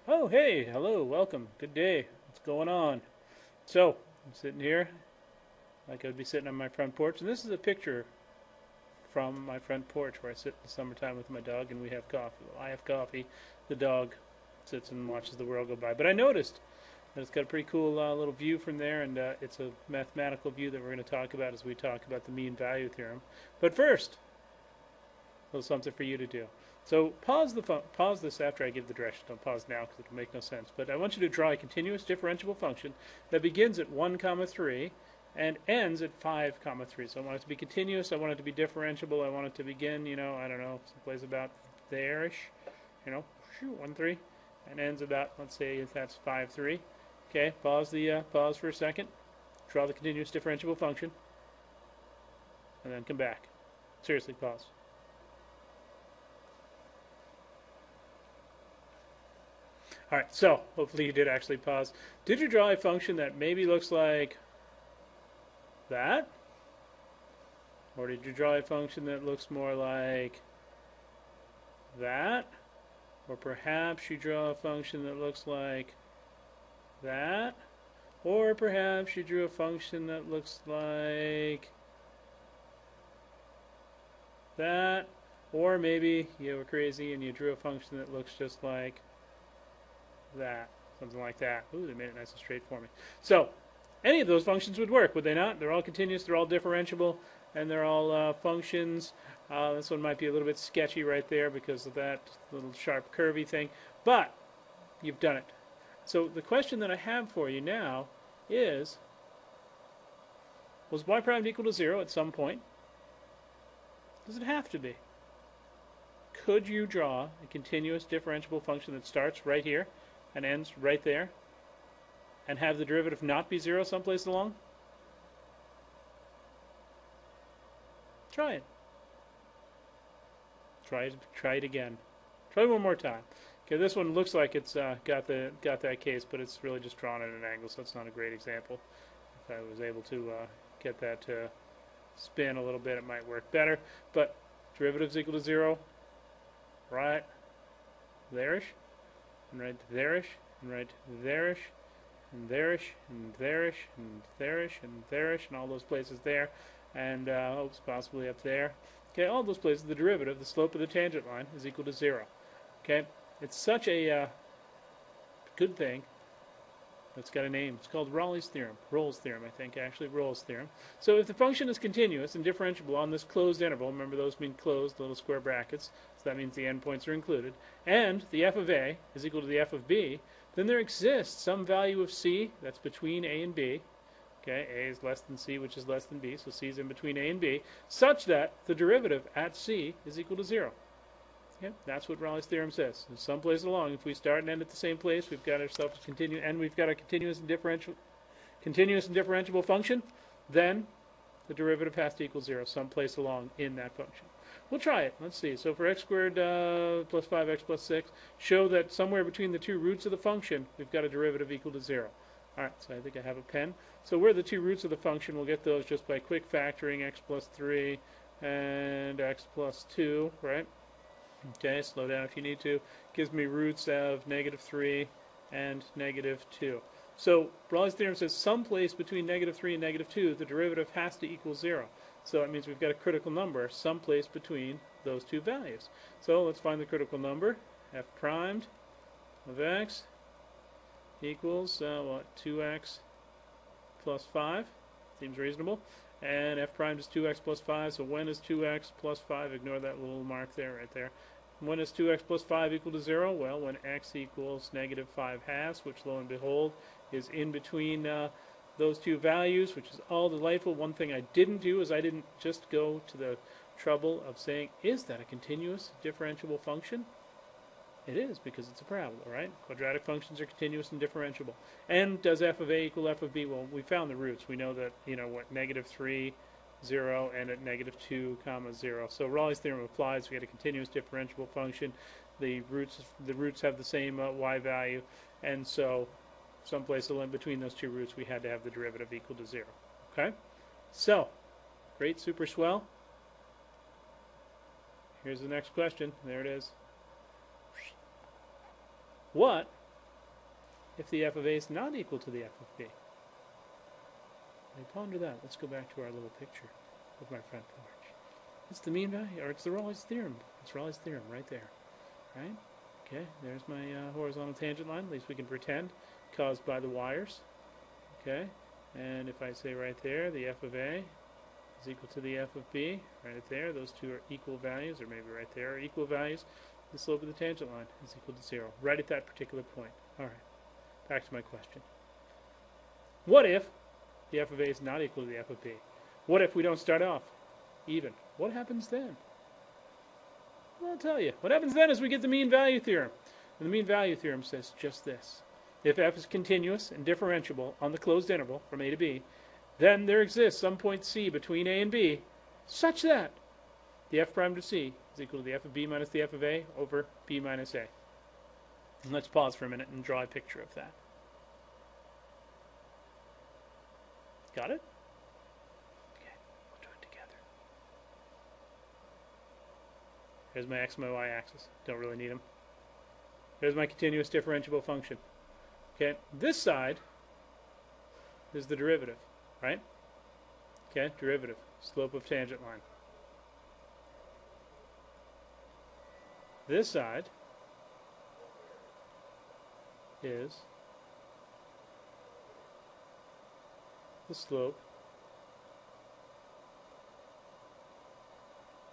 Oh, hey, hello, welcome, good day. What's going on? So, I'm sitting here like I would be sitting on my front porch, and this is a picture from my front porch where I sit in the summertime with my dog and we have coffee. Well, I have coffee, the dog sits and watches the world go by. But I noticed that it's got a pretty cool little view from there, and it's a mathematical view that we're going to talk about as we talk about the mean value theorem. But first, a little something for you to do. So pause this after I give the directions. Don't pause now because it'll make no sense. But I want you to draw a continuous differentiable function that begins at 1 comma 3 and ends at 5 comma 3. So I want it to be continuous. I want it to be differentiable. I want it to begin, I don't know, someplace about there-ish, 1, 3, and ends about, let's say if that's 5, 3. Okay, pause for a second. Draw the continuous differentiable function, and then come back. Seriously, pause. All right, so hopefully you did actually pause. Did you draw a function that maybe looks like that? Or did you draw a function that looks more like that? Or perhaps you draw a function that looks like that? Or perhaps you drew a function that looks like that? Or maybe you were crazy and you drew a function that looks just like that, something like that. Ooh, they made it nice and straight for me. So, any of those functions would work, would they not? They're all continuous, they're all differentiable, and they're all functions. This one might be a little bit sketchy right there because of that little sharp curvy thing, but you've done it. So the question that I have for you now is, was y prime equal to 0 at some point? Does it have to be? Could you draw a continuous differentiable function that starts right here and ends right there, and have the derivative not be 0 someplace along? Try it. Try it again. Try one more time. Okay, this one looks like it's got that case, but it's really just drawn at an angle, so it's not a great example. If I was able to get that to spin a little bit, it might work better. But derivative's equal to 0, right there-ish, and right there-ish, and right there-ish, and there-ish, and there-ish, and there-ish, and there-ish, and all those places there, and oops, possibly up there. Okay, all those places, the derivative, the slope of the tangent line, is equal to 0. Okay, it's such a good thing. It's got a name. It's called Rolle's theorem. Rolle's theorem, I think, actually. Rolle's theorem. So if the function is continuous and differentiable on this closed interval, remember those mean closed, little square brackets, so that means the endpoints are included, and the f of a is equal to the f of b, then there exists some value of c that's between a and b. Okay, a is less than c, which is less than b, so c is in between a and b, such that the derivative at c is equal to 0. Okay, that's what Rolle's theorem says. So someplace along, if we start and end at the same place, we've got ourselves a continue, and we've got a continuous and differentiable function, then the derivative has to equal 0 someplace along in that function. We'll try it. Let's see. So for x squared plus 5x plus 6, show that somewhere between the two roots of the function, we've got a derivative equal to 0. All right, so I think I have a pen. So where are the two roots of the function? We'll get those just by quick factoring, x plus 3 and x plus 2, right? Okay, slow down if you need to. Gives me roots of -3 and -2. So Rolle's theorem says someplace between -3 and -2, the derivative has to equal 0. So that means we've got a critical number someplace between those two values. So let's find the critical number. F primed of x equals, 2x plus 5. Seems reasonable. And f primed is 2x plus 5, so when is 2x plus 5? Ignore that little mark there, right there. When is 2x plus 5 equal to 0? Well, when x equals -5 halves, which lo and behold is in between those two values, which is all delightful. One thing I didn't do is I didn't just go to the trouble of saying, is that a continuous differentiable function? It is, because it's a parabola, right? Quadratic functions are continuous and differentiable. And does f of a equal f of b? Well, we found the roots. We know that, -3, 0, and at -2, 0. So Rolle's theorem applies. We get a continuous differentiable function. The roots have the same y value, and so someplace in between those two roots, we had to have the derivative equal to 0. Okay? So, great, super swell. Here's the next question. There it is. What if the f of a is not equal to the f of b? I ponder that. Let's go back to our little picture of my front porch. It's the mean value, or it's the Raleigh's theorem. It's Raleigh's theorem right there, right? Okay, there's my horizontal tangent line, at least we can pretend, caused by the wires. Okay, and if I say right there, the f of a is equal to the f of b, right there, those two are equal values, or maybe right there are equal values, the slope of the tangent line is equal to 0, right at that particular point. All right, back to my question. What if the f of a is not equal to the f of b? What if we don't start off even? What happens then? Well, I'll tell you. What happens then is we get the mean value theorem. And the mean value theorem says just this. If f is continuous and differentiable on the closed interval from a to b, then there exists some point c between a and b such that the f prime of c is equal to the f of b minus the f of a over b minus a. And let's pause for a minute and draw a picture of that. Got it? Okay, we'll do it together. Here's my x and my y axis. Don't really need them. Here's my continuous differentiable function. Okay, this side is the derivative, right? Okay, derivative, slope of tangent line. This side is the slope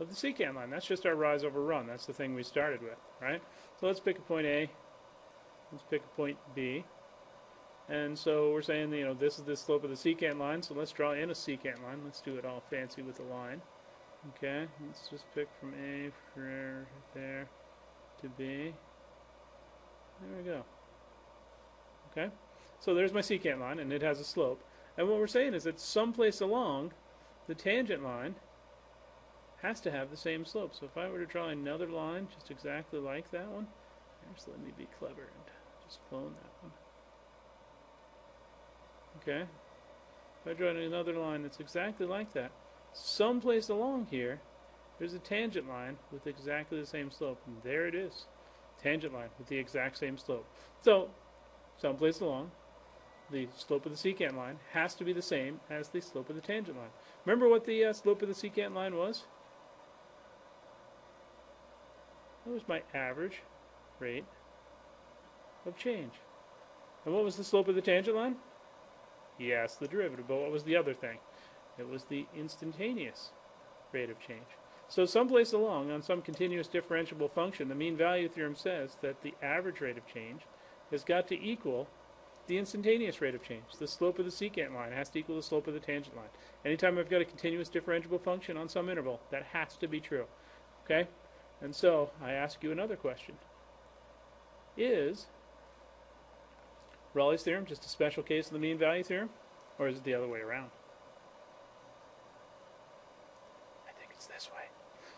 of the secant line. That's just our rise over run. That's the thing we started with, right? So let's pick a point A. Let's pick a point B. And so we're saying, you know, this is the slope of the secant line. So let's draw in a secant line. Let's do it all fancy with a line. Okay, let's just pick from A from there to B. There we go. Okay, so there's my secant line, and it has a slope. And what we're saying is that someplace along the tangent line has to have the same slope. So if I were to draw another line just exactly like that one, just let me be clever and just clone that one. Okay, if I draw another line that's exactly like that, someplace along here, there's a tangent line with exactly the same slope. And there it is, tangent line with the exact same slope. So, someplace along, the slope of the secant line has to be the same as the slope of the tangent line. Remember what the slope of the secant line was? That was my average rate of change. And what was the slope of the tangent line? Yes, the derivative. But what was the other thing? It was the instantaneous rate of change. So someplace along on some continuous differentiable function, the mean value theorem says that the average rate of change has got to equal the instantaneous rate of change. The slope of the secant line has to equal the slope of the tangent line. Anytime I've got a continuous differentiable function on some interval, that has to be true. Okay? And so I ask you another question. Is Raleigh's theorem just a special case of the mean value theorem? Or is it the other way around? I think it's this way.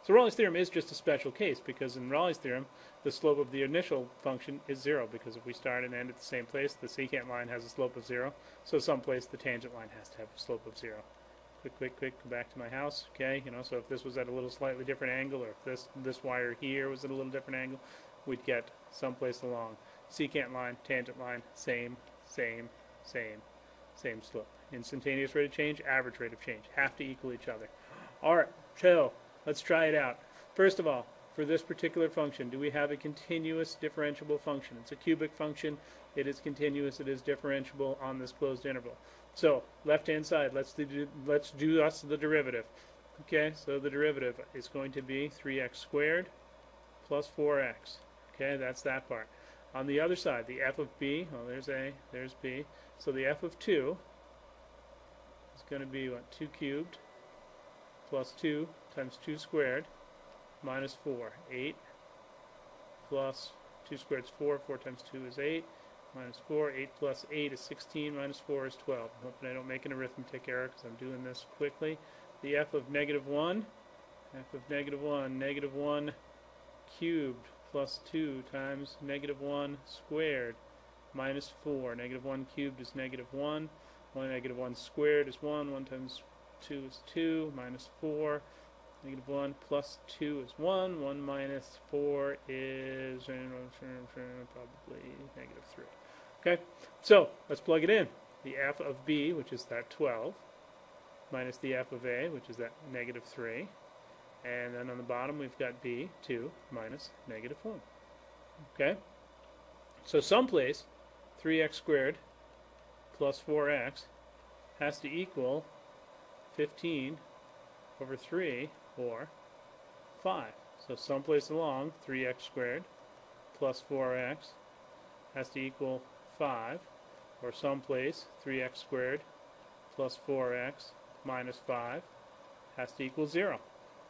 So Raleigh's theorem is just a special case because in Raleigh's theorem, the slope of the initial function is 0 because if we start and end at the same place, the secant line has a slope of 0. So someplace the tangent line has to have a slope of 0. Quick, go back to my house. Okay, you know, so if this was at a little slightly different angle, or if this wire here was at a little different angle, we'd get someplace along. Secant line, tangent line, same slope. Instantaneous rate of change, average rate of change. Have to equal each other. All right, so let's try it out. First of all, for this particular function, do we have a continuous differentiable function? It's a cubic function. It is continuous. It is differentiable on this closed interval. So left-hand side, let's do us the derivative. Okay, so the derivative is going to be 3x squared plus 4x. Okay, that's that part. On the other side, the f of b, well, there's a, there's b. So the f of 2 is going to be, what, 2 cubed plus 2 times 2 squared minus 4. 8 plus 2 squared is 4. 4 times 2 is 8. Minus 4. 8 plus 8 is 16. Minus 4 is 12. I'm hoping I don't make an arithmetic error because I'm doing this quickly. The f of negative 1, negative 1 cubed plus 2 times negative 1 squared minus 4. Negative 1 cubed is negative 1. Negative 1 squared is 1. 1 times 2 is 2. Minus 4. Negative 1 plus 2 is 1. 1 minus 4 is probably negative 3. Okay, so let's plug it in. The f of b, which is that 12, minus the f of a, which is that negative 3. And then on the bottom we've got b, 2, minus negative 1. Okay, so someplace 3x squared plus 4x has to equal 15 over 3, or 5. So someplace along 3x squared plus 4x has to equal 5, or someplace 3x squared plus 4x minus 5 has to equal 0.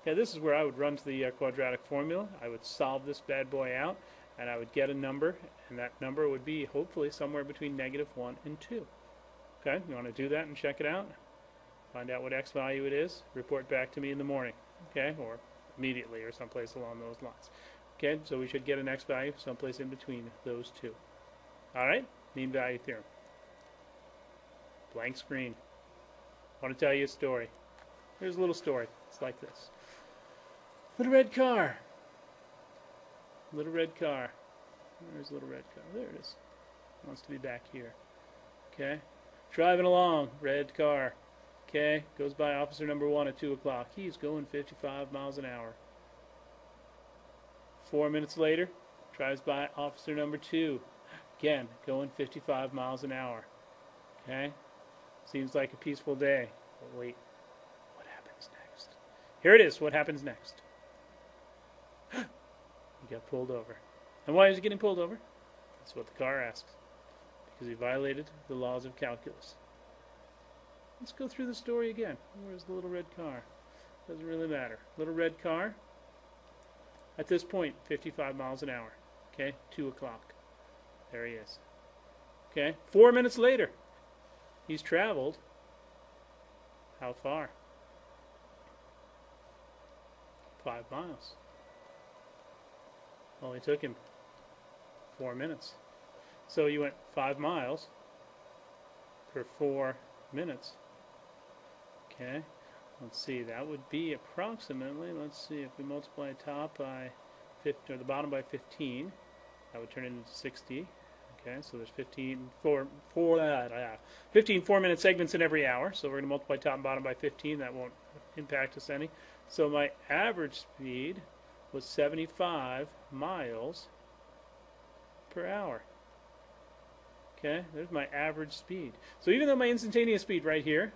Okay, this is where I would run to the quadratic formula. I would solve this bad boy out, and I would get a number, and that number would be hopefully somewhere between negative 1 and 2. Okay, you want to do that and check it out? Find out what x value it is, report back to me in the morning, okay, or immediately or someplace along those lines. Okay, so we should get an x value someplace in between those two. All right, mean value theorem. Blank screen. I want to tell you a story. Here's a little story. It's like this. Little red car. Little red car. There's a little red car. There it is. It wants to be back here. Okay. Driving along. Red car. Okay. Goes by officer number 1 at 2 o'clock. He's going 55 miles an hour. 4 minutes later, drives by officer number 2. Again, going 55 miles an hour. Okay. Seems like a peaceful day. But wait. What happens next? Here it is. What happens next? He got pulled over. And why is he getting pulled over? That's what the car asks. Because he violated the laws of calculus. Let's go through the story again. Where's the little red car? Doesn't really matter. Little red car. At this point, 55 miles an hour. Okay, 2 o'clock. There he is. Okay, 4 minutes later, he's traveled how far? 5 miles. Only took him 4 minutes. So you went 5 miles for 4 minutes. Okay, let's see, that would be approximately, let's see, if we multiply top by 50, or the bottom by 15, that would turn it into 60. Okay, so there's 15 4-minute segments in every hour, so we're going to multiply top and bottom by 15. That won't impact us any. So my average speed was 75 miles per hour. Okay, there's my average speed. So even though my instantaneous speed right here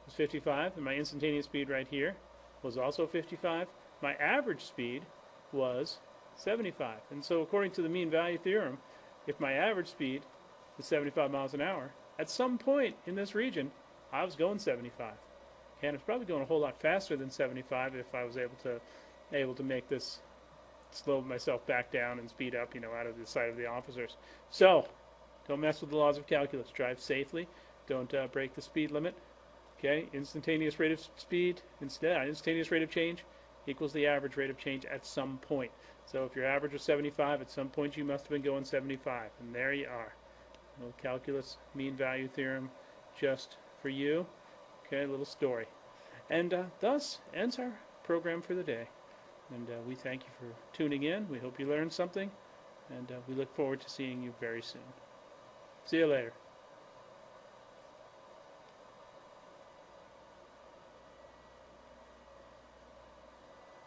was 55, and my instantaneous speed right here was also 55, my average speed was 75. And so according to the mean value theorem, if my average speed is 75 miles an hour, at some point in this region, I was going 75. And it's probably going a whole lot faster than 75 if I was able to make this, slow myself back down and speed up, out of the sight of the officers. So, don't mess with the laws of calculus. Drive safely. Don't break the speed limit. Okay, instantaneous rate of speed, instantaneous rate of change equals the average rate of change at some point. So if your average was 75, at some point you must have been going 75. And there you are. A little calculus mean value theorem just for you. Okay, a little story. And thus ends our program for the day. And we thank you for tuning in. We hope you learned something. And we look forward to seeing you very soon. See you later.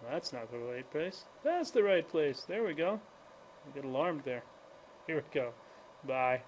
That's not the right place. That's the right place. There we go. I get alarmed there. Here we go. Bye.